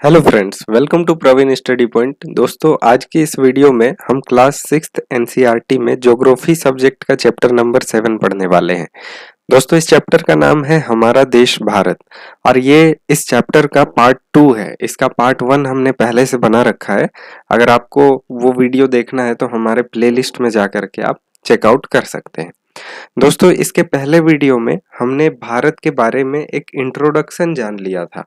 Hello friends, welcome to Praveen study point. दोस्तों, आज की इस वीडियो में हम क्लास 6th एनसीईआरटी में ज्योग्राफी सब्जेक्ट का चैप्टर नंबर 7 पढ़ने वाले हैं। दोस्तों, इस चैप्टर का नाम है हमारा देश भारत और ये इस चैप्टर का पार्ट 2 है। इसका पार्ट 1 हमने पहले से बना रखा है। अगर आपको वो वीडियो देखना है तो हमारे प्लेलिस्ट में जाकर के आप चेकआउट कर सकते हैं। दोस्तों, इसके पहले वीडियो में हमने भारत के बारे में एक इंट्रोडक्शन जान लिया था।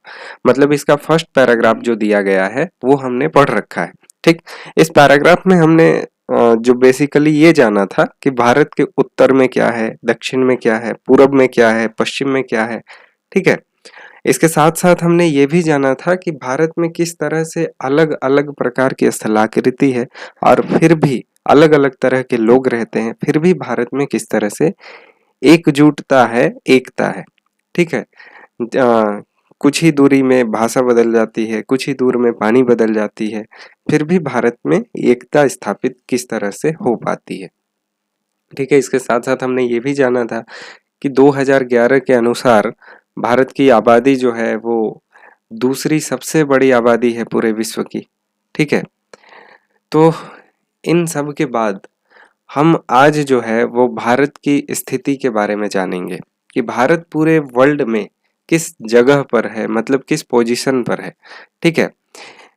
मतलब इसका फर्स्ट पैराग्राफ जो दिया गया है वो हमने पढ़ रखा है। ठीक, इस पैराग्राफ में हमने जो बेसिकली ये जाना था कि भारत के उत्तर में क्या है, दक्षिण में क्या है, पूरब में क्या है, पश्चिम में क्या है। ठीक है, इसके साथ साथ हमने ये भी जाना था कि भारत में किस तरह से अलग अलग प्रकार की स्थलाकृति है और फिर भी अलग अलग तरह के लोग रहते हैं, फिर भी भारत में किस तरह से एकजुटता है, एकता है। ठीक है, कुछ ही दूरी में भाषा बदल जाती है, कुछ ही दूर में पानी बदल जाती है, फिर भी भारत में एकता स्थापित किस तरह से हो पाती है। ठीक है, इसके साथ साथ हमने ये भी जाना था कि 2011 के अनुसार भारत की आबादी जो है वो दूसरी सबसे बड़ी आबादी है पूरे विश्व की। ठीक है, तो इन सब के बाद हम आज जो है वो भारत की स्थिति के बारे में जानेंगे कि भारत पूरे वर्ल्ड में किस जगह पर है, मतलब किस पोजीशन पर है। ठीक है,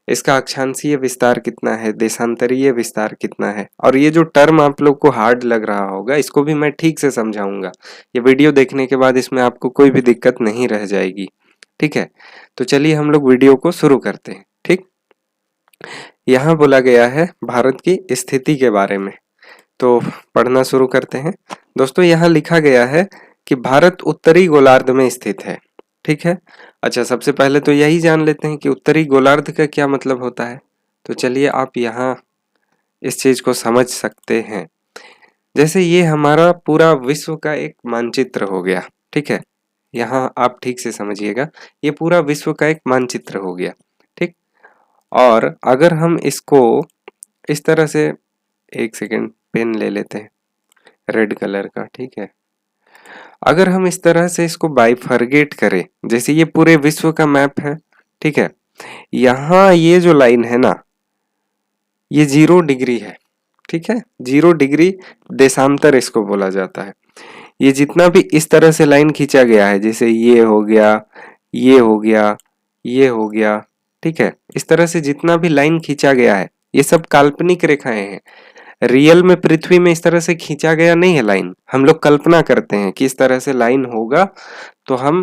इसका अक्षांशीय विस्तार कितना है, देशांतरीय विस्तार कितना है, और ये जो टर्म आप लोग को हार्ड लग रहा होगा इसको भी मैं ठीक से समझाऊंगा। ये वीडियो देखने के बाद इसमें आपको कोई भी दिक्कत नहीं रह जाएगी। ठीक है, तो चलिए हम लोग वीडियो को शुरू करते हैं। ठीक, यहाँ बोला गया है भारत की स्थिति के बारे में, तो पढ़ना शुरू करते हैं। दोस्तों, यहाँ लिखा गया है कि भारत उत्तरी गोलार्ध में स्थित है। ठीक है, अच्छा, सबसे पहले तो यही जान लेते हैं कि उत्तरी गोलार्ध का क्या मतलब होता है। तो चलिए आप यहाँ इस चीज को समझ सकते हैं। जैसे ये हमारा पूरा विश्व का एक मानचित्र हो गया। ठीक है, यहाँ आप ठीक से समझिएगा, ये पूरा विश्व का एक मानचित्र हो गया। ठीक, और अगर हम इसको इस तरह से, एक सेकेंड पेन ले लेते हैं रेड कलर का। ठीक है, अगर हम इस तरह से इसको बाइफरगेट करें, जैसे ये पूरे विश्व का मैप है। ठीक है, यहाँ ये जो लाइन है ना, ये 0 डिग्री है। ठीक है, 0 डिग्री देशांतर इसको बोला जाता है। ये जितना भी इस तरह से लाइन खींचा गया है, जैसे ये हो गया, ये हो गया, ये हो गया। ठीक है, इस तरह से जितना भी लाइन खींचा गया है ये सब काल्पनिक रेखाएं हैं। रियल में पृथ्वी में इस तरह से खींचा गया नहीं है लाइन। हम लोग कल्पना करते हैं कि इस तरह से लाइन होगा तो हम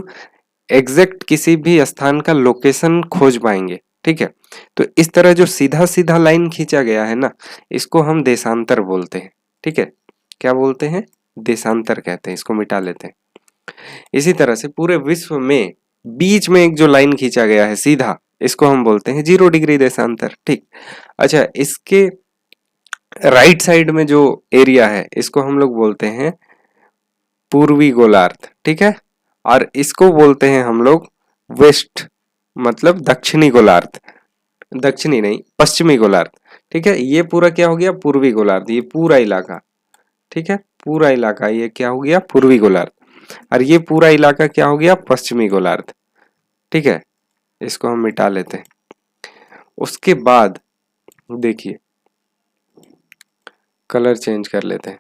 एग्जैक्ट किसी भी स्थान का लोकेशन खोज पाएंगे। ठीक है, तो इस तरह जो सीधा सीधा लाइन खींचा गया है ना, इसको हम देशांतर बोलते हैं। ठीक है, क्या बोलते हैं? देशांतर कहते हैं, इसको मिटा लेते हैं। इसी तरह से पूरे विश्व में बीच में एक जो लाइन खींचा गया है सीधा, इसको हम बोलते हैं 0 डिग्री देशांतर। ठीक, अच्छा, इसके राइट साइड में जो एरिया है इसको हम लोग बोलते हैं पूर्वी गोलार्ध। ठीक है, और इसको बोलते हैं हम लोग वेस्ट, मतलब दक्षिणी गोलार्ध। दक्षिणी नहीं, पश्चिमी गोलार्ध। ठीक है, ये पूरा क्या हो गया? पूर्वी गोलार्ध, ये पूरा इलाका। ठीक है, पूरा इलाका ये क्या हो गया? पूर्वी गोलार्ध। और ये पूरा इलाका क्या हो गया? पश्चिमी गोलार्ध। ठीक है, इसको हम मिटा लेते हैं। उसके बाद देखिए, कलर चेंज कर लेते हैं।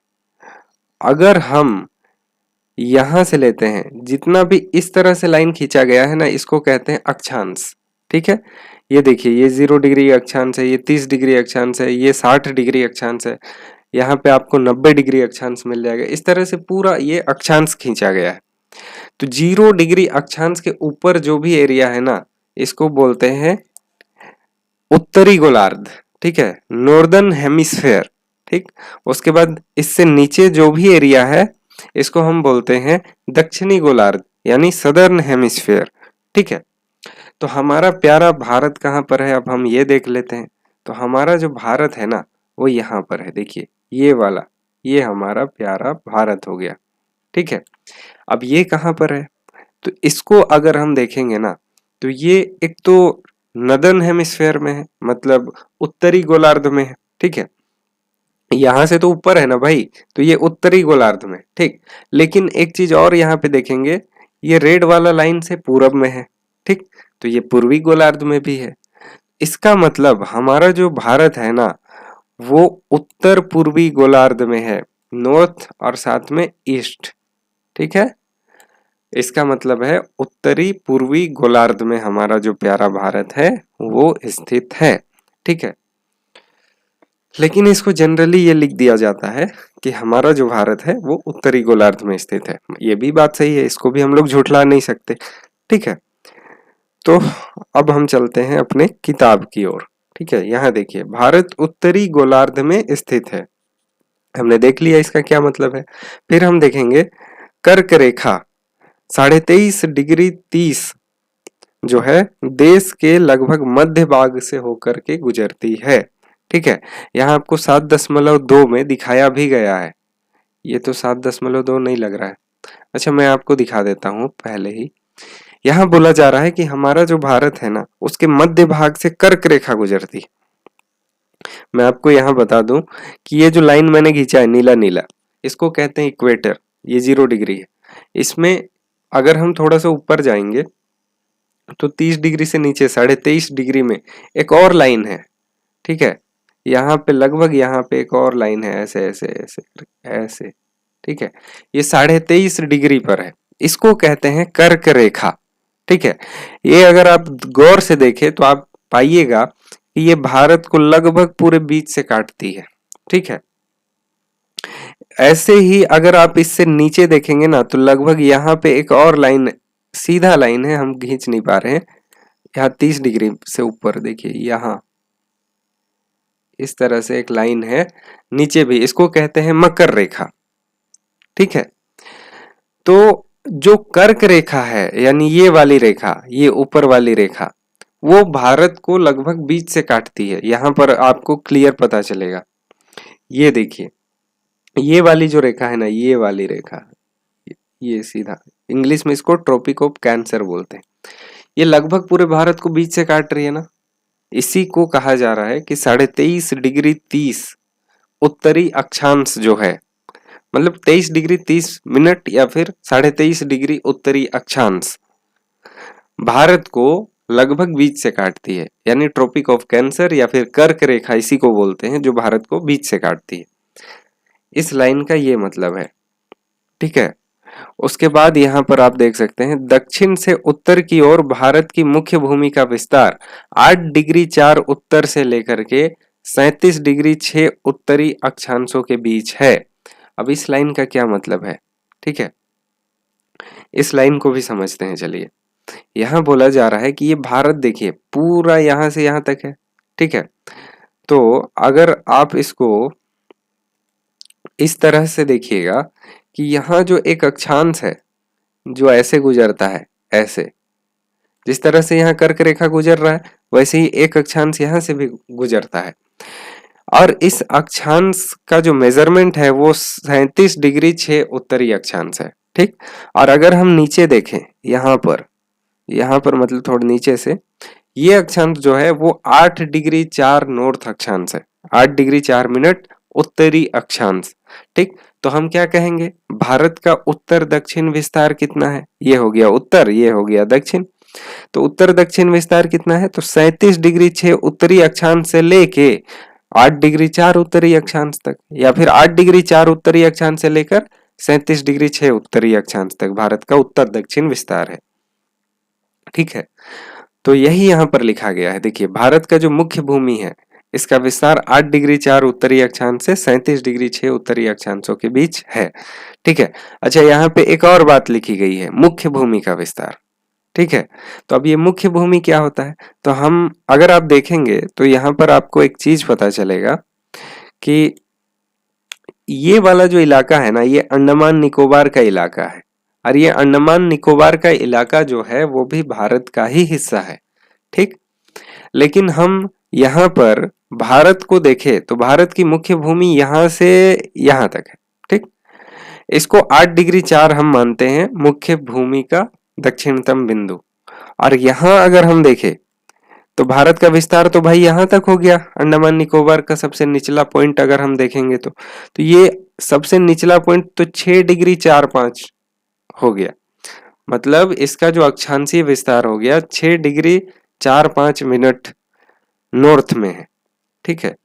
अगर हम यहां से लेते हैं, जितना भी इस तरह से लाइन खींचा गया है ना, इसको कहते हैं अक्षांश। ठीक है, ये देखिए, ये 0 डिग्री अक्षांश है, ये 30 डिग्री अक्षांश है, ये 60 डिग्री अक्षांश है, यहाँ पे आपको 90 डिग्री अक्षांश मिल जाएगा। इस तरह से पूरा ये अक्षांश खींचा गया है। तो 0 डिग्री अक्षांश के ऊपर जो भी एरिया है ना, इसको बोलते हैं उत्तरी गोलार्ध। ठीक है, नॉर्दर्न हेमिस्फेयर। ठीक, उसके बाद इससे नीचे जो भी एरिया है इसको हम बोलते हैं दक्षिणी गोलार्ध, यानी सदर्न हेमिस्फेयर। ठीक है, तो हमारा प्यारा भारत कहाँ पर है अब हम ये देख लेते हैं। तो हमारा जो भारत है ना वो यहाँ पर है। देखिए, ये वाला, ये हमारा प्यारा भारत हो गया। ठीक है, अब ये कहाँ पर है? तो इसको अगर हम देखेंगे ना, तो ये एक तो नदर्न हेमिस्फेयर में है, मतलब उत्तरी गोलार्ध में है। ठीक है, यहां से तो ऊपर है ना भाई, तो ये उत्तरी गोलार्ध में। ठीक, लेकिन एक चीज और यहाँ पे देखेंगे, ये रेड वाला लाइन से पूरब में है। ठीक, तो ये पूर्वी गोलार्ध में भी है। इसका मतलब हमारा जो भारत है ना वो उत्तर पूर्वी गोलार्ध में है, नॉर्थ और साथ में ईस्ट। ठीक है, इसका मतलब है उत्तरी पूर्वी गोलार्ध में हमारा जो प्यारा भारत है वो स्थित है। ठीक है, लेकिन इसको जनरली ये लिख दिया जाता है कि हमारा जो भारत है वो उत्तरी गोलार्ध में स्थित है। ये भी बात सही है, इसको भी हम लोग झुठला नहीं सकते। ठीक है, तो अब हम चलते हैं अपने किताब की ओर। ठीक है, यहाँ देखिए भारत उत्तरी गोलार्ध में स्थित है, हमने देख लिया इसका क्या मतलब है। फिर हम देखेंगे कर्क रेखा 23.30 जो है देश के लगभग मध्य भाग से होकर के गुजरती है। ठीक है, यहाँ आपको 7.2 में दिखाया भी गया है, ये तो 7.2 नहीं लग रहा है। अच्छा, मैं आपको दिखा देता हूँ पहले ही। यहाँ बोला जा रहा है कि हमारा जो भारत है ना उसके मध्य भाग से कर्क रेखा गुजरती है। मैं आपको यहाँ बता दूं कि ये जो लाइन मैंने खींचा है नीला नीला, इसको कहते हैं इक्वेटर, ये 0 डिग्री है। इसमें अगर हम थोड़ा सा ऊपर जाएंगे तो 30 डिग्री से नीचे 23.5 डिग्री में एक और लाइन है। ठीक है, यहाँ पे लगभग यहाँ पे एक और लाइन है, ऐसे ऐसे ऐसे ऐसे। ठीक है, ये 23.5 डिग्री पर है, इसको कहते हैं कर्क रेखा। ठीक है, ये अगर आप गौर से देखें तो आप पाइएगा कि ये भारत को लगभग पूरे बीच से काटती है। ठीक है, ऐसे ही अगर आप इससे नीचे देखेंगे ना तो लगभग यहाँ पे एक और लाइन, सीधा लाइन है, हम खींच नहीं पा रहे हैं। यहाँ 30 डिग्री से ऊपर देखिए, यहाँ इस तरह से एक लाइन है नीचे भी, इसको कहते हैं मकर रेखा। ठीक है, तो जो कर्क रेखा है यानी ये वाली रेखा, ये ऊपर वाली रेखा, वो भारत को लगभग बीच से काटती है। यहां पर आपको क्लियर पता चलेगा, ये देखिए ये वाली जो रेखा है ना, ये वाली रेखा, ये सीधा, इंग्लिश में इसको ट्रॉपिक ऑफ कैंसर बोलते हैं। ये लगभग पूरे भारत को बीच से काट रही है ना, इसी को कहा जा रहा है कि 23.30 उत्तरी अक्षांश जो है, मतलब 23.30 या फिर 23.5 उत्तरी अक्षांश भारत को लगभग बीच से काटती है, यानी ट्रॉपिक ऑफ कैंसर या फिर कर्क रेखा इसी को बोलते हैं जो भारत को बीच से काटती है। इस लाइन का ये मतलब है। ठीक है, उसके बाद यहाँ पर आप देख सकते हैं दक्षिण से उत्तर की ओर भारत की मुख्य भूमि का विस्तार 8 डिग्री 4 उत्तर से लेकर के 37 डिग्री 6 उत्तरी अक्षांशों के बीच है। अब इस लाइन का क्या मतलब है? ठीक है, इस लाइन को भी समझते हैं। चलिए, यहाँ बोला जा रहा है कि ये भारत देखिए पूरा यहाँ से यहाँ तक है। ठीक है, तो अगर आप इसको इस तरह से देखिएगा कि यहाँ जो एक अक्षांश है जो ऐसे गुजरता है, ऐसे जिस तरह से यहाँ कर्क रेखा गुजर रहा है वैसे ही एक अक्षांश यहाँ से भी गुजरता है, और इस अक्षांश का जो मेजरमेंट है वो 37 डिग्री 6 उत्तरी अक्षांश है। ठीक, और अगर हम नीचे देखें यहाँ पर मतलब थोड़ा नीचे से, ये अक्षांश जो है वो 8 डिग्री 4 नॉर्थ अक्षांश है, 8 डिग्री 4 मिनट उत्तरी अक्षांश। ठीक, तो हम क्या कहेंगे, भारत का उत्तर दक्षिण विस्तार कितना है? ये हो गया उत्तर, ये हो गया दक्षिण। तो उत्तर दक्षिण विस्तार कितना है? तो 37 डिग्री 6 उत्तरी अक्षांश से लेके 8 डिग्री 4 उत्तरी अक्षांश तक, या फिर 8 डिग्री 4 उत्तरी अक्षांश से लेकर 37 डिग्री 6 उत्तरी अक्षांश तक भारत का उत्तर दक्षिण विस्तार है। ठीक है, तो यही यहाँ पर लिखा गया है। देखिए, भारत का जो मुख्य भूमि है इसका विस्तार 8 डिग्री 4 उत्तरी अक्षांश से 37 डिग्री 6 उत्तरी अक्षांशों के बीच है। ठीक है, अच्छा यहाँ पे एक और बात लिखी गई है, मुख्य भूमि का विस्तार। ठीक है, तो अब ये मुख्य भूमि क्या होता है? तो हम अगर आप देखेंगे तो यहाँ पर आपको एक चीज पता चलेगा कि ये वाला जो इलाका है ना, ये अंडमान निकोबार का इलाका है, और ये अंडमान निकोबार का इलाका जो है वो भी भारत का ही हिस्सा है। ठीक, लेकिन हम यहाँ पर भारत को देखें तो भारत की मुख्य भूमि यहाँ से यहाँ तक है। ठीक, इसको 8 डिग्री 4 हम मानते हैं मुख्य भूमि का दक्षिणतम बिंदु, और यहाँ अगर हम देखें तो भारत का विस्तार तो भाई यहाँ तक हो गया, अंडमान निकोबार का सबसे निचला पॉइंट अगर हम देखेंगे तो ये सबसे निचला पॉइंट तो 6 डिग्री 4-5 हो गया, मतलब इसका जो अक्षांशीय विस्तार हो गया 6 डिग्री 4-5 मिनट नॉर्थ में है, ठीक है।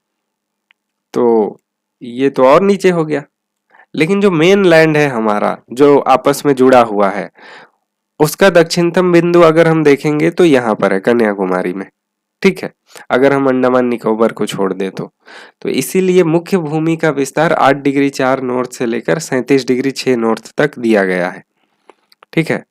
तो ये तो और नीचे हो गया, लेकिन जो मेन लैंड है हमारा जो आपस में जुड़ा हुआ है, उसका दक्षिणतम बिंदु अगर हम देखेंगे तो यहाँ पर है, कन्याकुमारी में, ठीक है। अगर हम अंडमान निकोबार को छोड़ दें तो इसीलिए मुख्य भूमि का विस्तार 8 डिग्री 4 नॉर्थ से लेकर 37 डिग्री 6 नॉर्थ तक दिया गया है, ठीक है।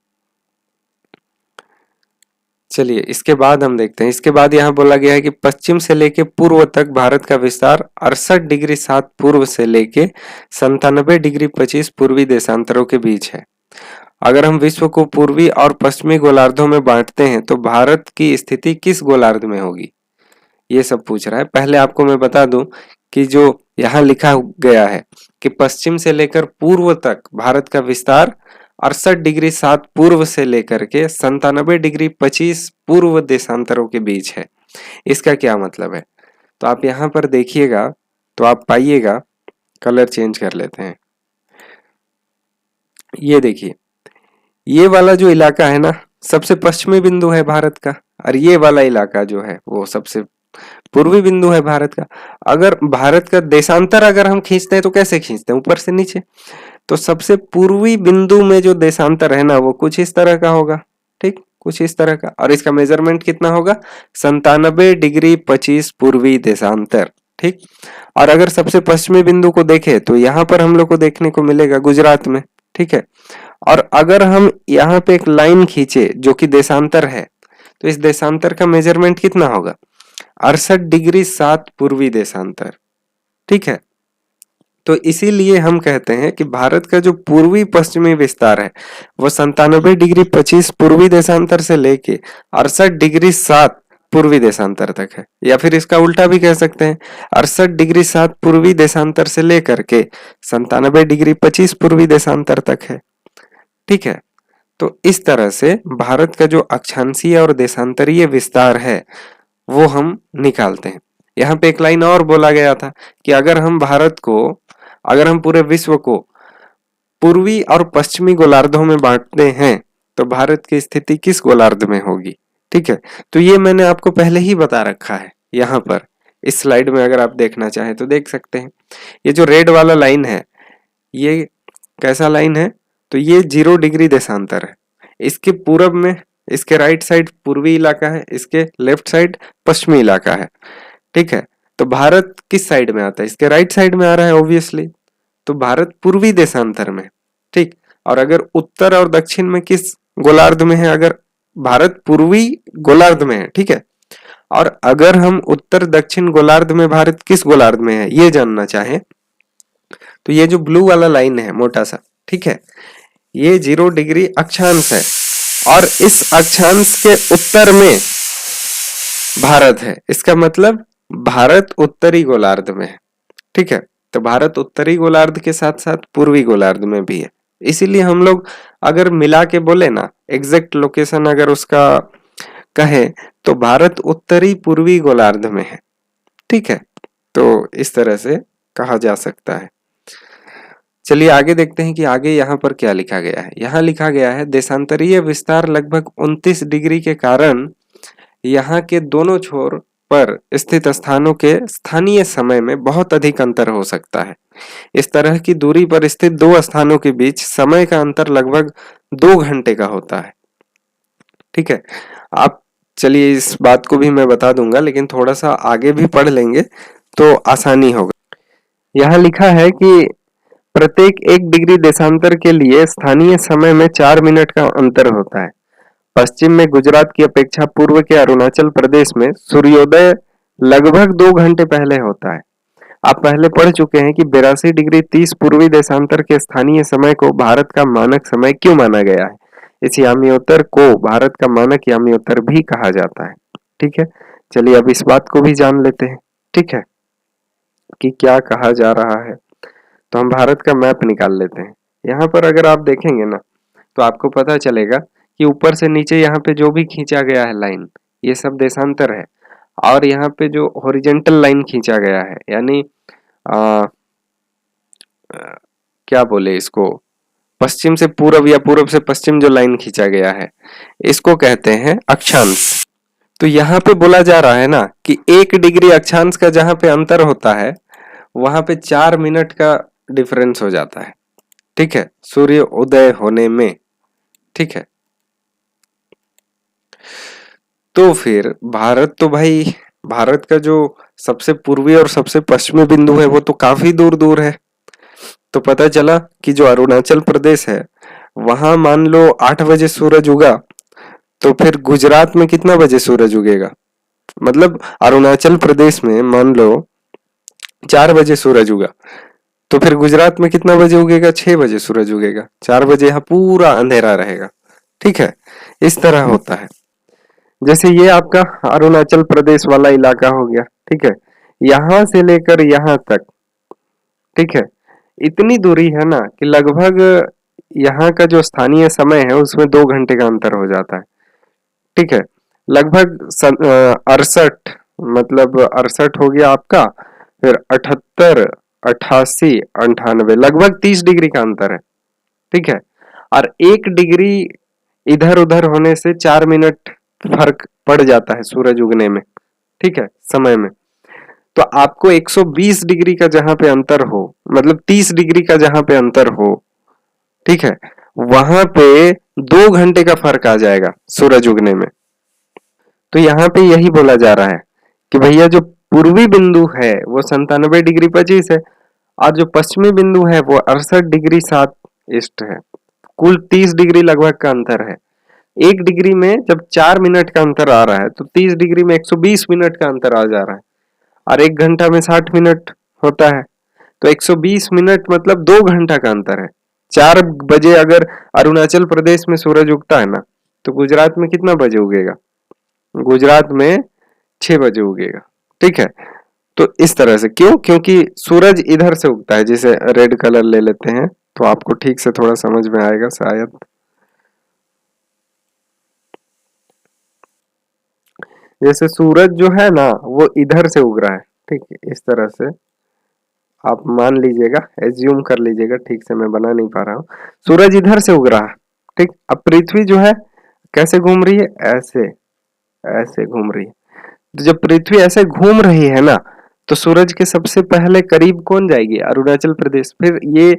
चलिए इसके बाद हम देखते हैं, इसके बाद यहाँ बोला गया है कि पश्चिम से लेके पूर्व तक भारत का विस्तार 68 डिग्री 7 पूर्व से लेके 97 डिग्री 25 पूर्वी देशांतरों के बीच है। अगर हम विश्व को पूर्वी और पश्चिमी गोलार्धों में बांटते हैं तो भारत की स्थिति किस गोलार्ध में होगी, ये सब पूछ रहा है। पहले आपको मैं बता दूं कि जो यहाँ लिखा गया है कि पश्चिम से लेकर पूर्व तक भारत का विस्तार 68 डिग्री 7 पूर्व से लेकर के 97 डिग्री 25 पूर्व देशांतरों के बीच है, इसका क्या मतलब है। तो आप यहाँ पर देखिएगा तो आप पाइएगा, कलर चेंज कर लेते हैं। ये देखिए, ये वाला जो इलाका है ना, सबसे पश्चिमी बिंदु है भारत का, और ये वाला इलाका जो है वो सबसे पूर्वी बिंदु है भारत का। अगर भारत का देशांतर अगर हम खींचते हैं तो कैसे खींचते हैं, ऊपर से नीचे। तो सबसे पूर्वी बिंदु में जो देशांतर है ना वो कुछ इस तरह का होगा, ठीक, कुछ इस तरह का। और इसका मेजरमेंट कितना होगा, 97 डिग्री 25 पूर्वी देशांतर, ठीक। और अगर सबसे पश्चिमी बिंदु को देखें तो यहाँ पर हम लोग को देखने को मिलेगा गुजरात में, ठीक है। और अगर हम यहाँ पे एक लाइन खींचे जो कि देशांतर है, तो इस देशांतर का मेजरमेंट कितना होगा, 68 डिग्री 7 पूर्वी देशांतर, ठीक है। तो इसीलिए हम कहते हैं कि भारत का जो पूर्वी पश्चिमी विस्तार है वो 97 डिग्री 25 पूर्वी देशांतर से लेके 68 डिग्री 7 पूर्वी देशांतर तक है। या फिर इसका उल्टा भी कह सकते हैं, 68 डिग्री 7 पूर्वी देशांतर से लेकर के 97 डिग्री 25 पूर्वी देशांतर तक है, ठीक है। तो इस तरह से भारत का जो अक्षांशीय और देशांतरीय विस्तार है वो हम निकालते हैं। यहाँ पे एक लाइन और बोला गया था कि अगर हम भारत को, अगर हम पूरे विश्व को पूर्वी और पश्चिमी गोलार्धों में बांटते हैं तो भारत की स्थिति किस गोलार्ध में होगी, ठीक है। तो ये मैंने आपको पहले ही बता रखा है, यहाँ पर इस स्लाइड में अगर आप देखना चाहें तो देख सकते हैं। ये जो रेड वाला लाइन है ये कैसा लाइन है, तो ये 0 डिग्री देशांतर है। इसके पूरब में, इसके राइट साइड पूर्वी इलाका है, इसके लेफ्ट साइड पश्चिमी इलाका है, ठीक है। तो भारत किस साइड में आता है, इसके राइट साइड में आ रहा है ऑब्वियसली, तो भारत पूर्वी देशांतर में, ठीक। और अगर उत्तर और दक्षिण में किस गोलार्ध में है, अगर भारत पूर्वी गोलार्ध में है, ठीक है। और अगर हम उत्तर दक्षिण गोलार्ध में भारत किस गोलार्ध में है ये जानना चाहें तो ये जो ब्लू वाला लाइन है मोटा सा, ठीक है, ये 0 डिग्री अक्षांश है और इस अक्षांश के उत्तर में भारत है। इसका मतलब भारत उत्तरी गोलार्ध में है, ठीक है। तो भारत उत्तरी गोलार्ध के साथ साथ पूर्वी गोलार्ध में भी है। इसीलिए हम लोग अगर मिला के बोले ना, एग्जैक्ट लोकेशन अगर उसका कहे तो भारत उत्तरी पूर्वी गोलार्ध में है, ठीक है। तो इस तरह से कहा जा सकता है। चलिए आगे देखते हैं कि आगे यहाँ पर क्या लिखा गया है। यहाँ लिखा गया है देशांतरीय विस्तार लगभग 29 डिग्री के कारण यहाँ के दोनों छोर पर स्थित स्थानों के स्थानीय समय में बहुत अधिक अंतर हो सकता है। इस तरह की दूरी पर स्थित दो स्थानों के बीच समय का अंतर लगभग 2 घंटे का होता है, ठीक है। आप चलिए इस बात को भी मैं बता दूंगा, लेकिन थोड़ा सा आगे भी पढ़ लेंगे तो आसानी होगा। यहाँ लिखा है कि प्रत्येक 1 डिग्री देशांतर के लिए स्थानीय समय में 4 मिनट का अंतर होता है। पश्चिम में गुजरात की अपेक्षा पूर्व के अरुणाचल प्रदेश में सूर्योदय लगभग 2 घंटे पहले होता है। आप पहले पढ़ चुके हैं कि 82 डिग्री 30 पूर्वी देशांतर के स्थानीय समय को भारत का मानक समय क्यों माना गया है। इस यामियोत्तर को भारत का मानक यामियोत्तर भी कहा जाता है, ठीक है। चलिए अब इस बात को भी जान लेते हैं, ठीक है, कि क्या कहा जा रहा है। तो हम भारत का मैप निकाल लेते हैं। यहाँ पर अगर आप देखेंगे ना तो आपको पता चलेगा कि ऊपर से नीचे यहाँ पे जो भी खींचा गया है लाइन, ये सब देशांतर है। और यहाँ पे जो हॉरिजेंटल लाइन खींचा गया है, यानी क्या बोले इसको, पश्चिम से पूरब या पूरब से पश्चिम जो लाइन खींचा गया है, इसको कहते हैं अक्षांश, तो यहाँ पे बोला जा रहा है ना कि 1 डिग्री अक्षांश का जहां पे अंतर होता है वहां पे 4 मिनट का डिफरेंस हो जाता है। ठीक है, सूर्य उदय होने में। ठीक है, तो फिर भारत तो भाई, भारत का जो सबसे पूर्वी और सबसे पश्चिमी बिंदु है वो तो काफी दूर दूर है। तो पता चला कि जो अरुणाचल प्रदेश है वहां मान लो 8 बजे सूरज उगा, तो फिर गुजरात में कितना बजे सूरज उगेगा? मतलब अरुणाचल प्रदेश में मान लो 4 बजे सूरज उगा, तो फिर गुजरात में कितना बजे उगेगा? 6 बजे सूरज उगेगा। 4 बजे यहाँ पूरा अंधेरा रहेगा। ठीक है, इस तरह होता है। जैसे ये आपका अरुणाचल प्रदेश वाला इलाका हो गया। ठीक है, यहां से लेकर यहां तक, ठीक है, इतनी दूरी है ना कि लगभग यहाँ का जो स्थानीय समय है उसमें 2 घंटे का अंतर हो जाता है। ठीक है, लगभग 68, मतलब 68 हो गया आपका, फिर 78, 88, 98, लगभग 30 डिग्री का अंतर है। ठीक है, और 1 डिग्री इधर उधर होने से 4 मिनट फर्क पड़ जाता है सूरज उगने में। ठीक है, समय में। तो आपको 120 डिग्री का जहां पे अंतर हो, मतलब 30 डिग्री का जहां पे अंतर हो, ठीक है, वहां पे 2 घंटे का फर्क आ जाएगा सूरज उगने में। तो यहाँ पे यही बोला जा रहा है कि भैया जो पूर्वी बिंदु है वो 97 डिग्री 25 है, और जो पश्चिमी बिंदु है वो 68 डिग्री 7 ईस्ट है। कुल 30 डिग्री लगभग का अंतर है। 1 डिग्री में जब 4 मिनट का अंतर आ रहा है तो 30 डिग्री में 120 मिनट का अंतर आ जा रहा है, और 1 घंटा में 60 मिनट होता है। तो 120 मिनट मतलब 2 घंटा का अंतर है। 4 बजे अगर अरुणाचल प्रदेश में सूरज उगता है ना, तो गुजरात में कितना बजे उगेगा? गुजरात में 6 बजे उगेगा। ठीक है, तो इस तरह से क्यों? क्योंकि सूरज इधर से उगता है। जैसे रेड कलर ले लेते हैं तो आपको ठीक से थोड़ा समझ में आएगा शायद। जैसे सूरज जो है ना वो इधर से उग रहा है। ठीक है, इस तरह से आप मान लीजिएगा, एज्यूम कर लीजिएगा, ठीक से मैं बना नहीं पा रहा हूँ। सूरज इधर से उग रहा है। ठीक, अब पृथ्वी जो है कैसे घूम रही है? ऐसे, ऐसे घूम रही है। तो जब पृथ्वी ऐसे घूम रही है ना, तो सूरज के सबसे पहले करीब कौन जाएगी? अरुणाचल प्रदेश। फिर ये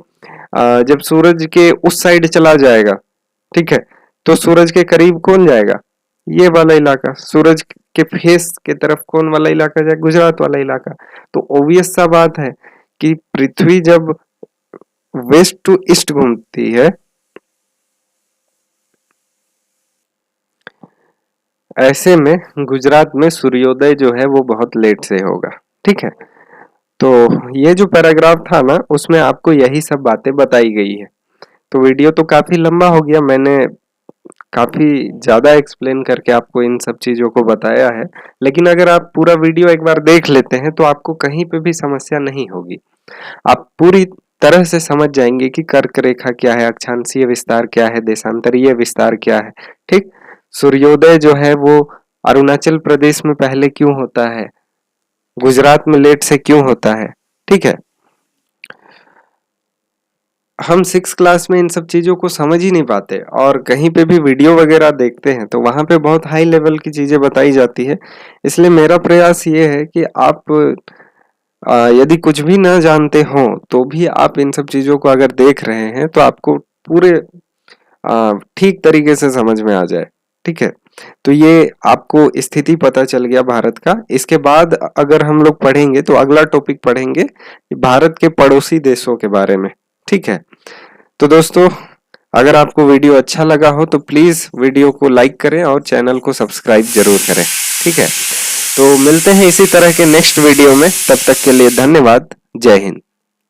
जब सूरज के उस साइड चला जाएगा, ठीक है, तो सूरज के करीब कौन जाएगा? ये वाला इलाका। सूरज के फेस के तरफ कौन वाला इलाका जाएगा? गुजरात वाला इलाका। तो ऑब्वियस सा बात है कि पृथ्वी जब वेस्ट टू ईस्ट घूमती है, ऐसे में गुजरात में सूर्योदय जो है वो बहुत लेट से होगा। ठीक है, तो ये जो पैराग्राफ था ना उसमें आपको यही सब बातें बताई गई है। तो वीडियो तो काफी लंबा हो गया, मैंने काफी ज्यादा एक्सप्लेन करके आपको इन सब चीजों को बताया है, लेकिन अगर आप पूरा वीडियो एक बार देख लेते हैं तो आपको कहीं पे भी समस्या नहीं होगी। आप पूरी तरह से समझ जाएंगे कि कर्क रेखा क्या है, अक्षांशीय विस्तार क्या है, देशांतरीय विस्तार क्या है। ठीक, सूर्योदय जो है वो अरुणाचल प्रदेश में पहले क्यों होता है, गुजरात में लेट से क्यों होता है। ठीक है, हम 6 क्लास में इन सब चीजों को समझ ही नहीं पाते, और कहीं पे भी वीडियो वगैरह देखते हैं तो वहां पे बहुत हाई लेवल की चीजें बताई जाती है। इसलिए मेरा प्रयास ये है कि आप यदि कुछ भी ना जानते हो तो भी आप इन सब चीजों को अगर देख रहे हैं तो आपको पूरे ठीक तरीके से समझ में आ जाए। ठीक है, तो ये आपको स्थिति पता चल गया भारत का। इसके बाद अगर हम लोग पढ़ेंगे तो अगला टॉपिक पढ़ेंगे भारत के पड़ोसी देशों के बारे में। ठीक है, तो दोस्तों अगर आपको वीडियो अच्छा लगा हो तो प्लीज वीडियो को लाइक करें और चैनल को सब्सक्राइब जरूर करें। ठीक है, तो मिलते हैं इसी तरह के नेक्स्ट वीडियो में, तब तक के लिए धन्यवाद। जय हिंद।